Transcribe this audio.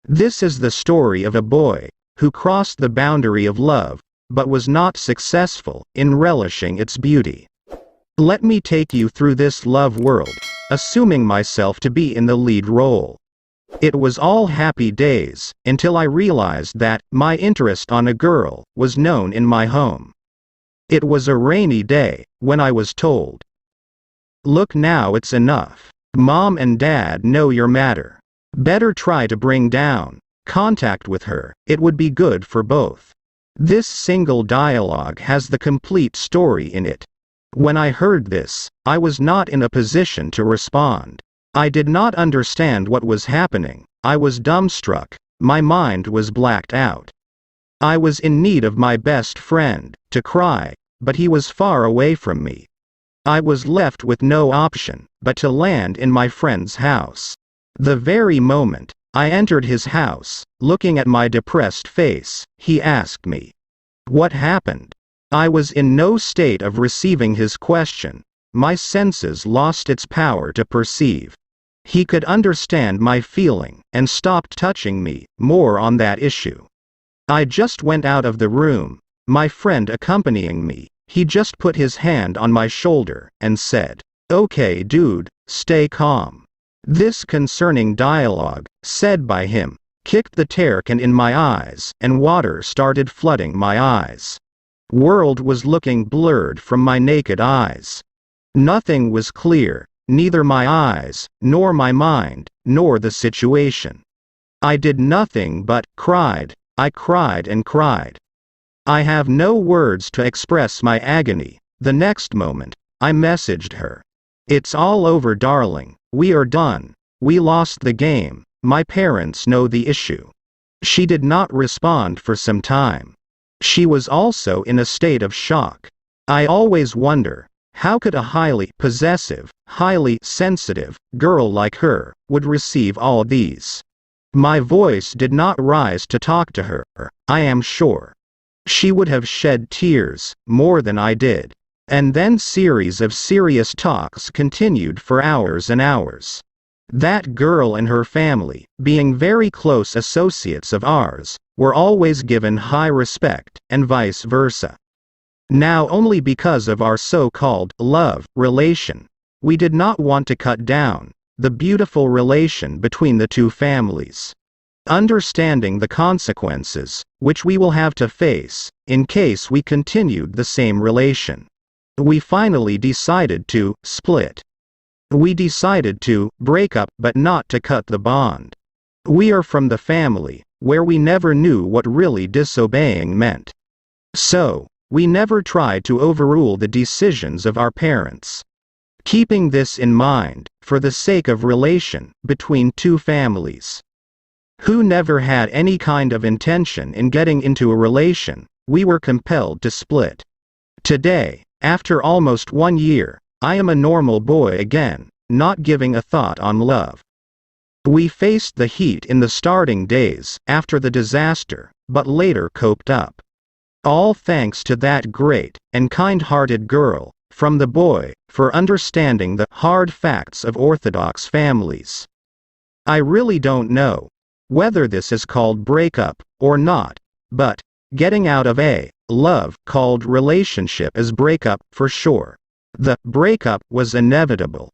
This is the story of a boy who crossed the boundary of love, but was not successful in relishing its beauty. Let me take you through this love world, assuming myself to be in the lead role. It was all happy days, until I realized that my interest on a girl was known in my home. It was a rainy day, when I was told, "Look now, it's enough. Mom and Dad know your matter. Better try to bring down contact with her, it would be good for both." This single dialogue has the complete story in it. When I heard this, I was not in a position to respond. I did not understand what was happening. I was dumbstruck. My mind was blacked out. I was in need of my best friend to cry, but he was far away from me. I was left with no option but to land in my friend's house. The very moment I entered his house, looking at my depressed face, he asked me, "What happened?" I was in no state of receiving his question. My senses lost its power to perceive. He could understand my feeling and stopped touching me more on that issue. I just went out of the room, my friend accompanying me. He just put his hand on my shoulder and said, "Okay dude, stay calm." This concerning dialogue, said by him, kicked the tear can in my eyes, and water started flooding my eyes. World was looking blurred from my naked eyes. Nothing was clear, neither my eyes, nor my mind, nor the situation. I did nothing but cried. I cried and cried. I have no words to express my agony. The next moment, I messaged her. "It's all over, darling. We are done. We lost the game. My parents know the issue." She did not respond for some time. She was also in a state of shock. I always wonder, how could a highly possessive, highly sensitive girl like her would receive all these? My voice did not rise to talk to her, I am sure. She would have shed tears, more than I did. And then series of serious talks continued for hours and hours. That girl and her family, being very close associates of ours, were always given high respect, and vice versa. Now only because of our so-called love relation, we did not want to cut down the beautiful relation between the two families. Understanding the consequences, which we will have to face, in case we continued the same relation, we finally decided to split. We decided to break up but not to cut the bond. We are from the family where we never knew what really disobeying meant. So, we never tried to overrule the decisions of our parents. Keeping this in mind, for the sake of relation between two families who never had any kind of intention in getting into a relation, we were compelled to split. Today, after almost 1 year, I am a normal boy again, not giving a thought on love. We faced the heat in the starting days after the disaster, but later coped up. All thanks to that great and kind-hearted girl, from the boy, for understanding the hard facts of Orthodox families. I really don't know whether this is called breakup or not, but getting out of a love called relationship is breakup for sure. The breakup was inevitable,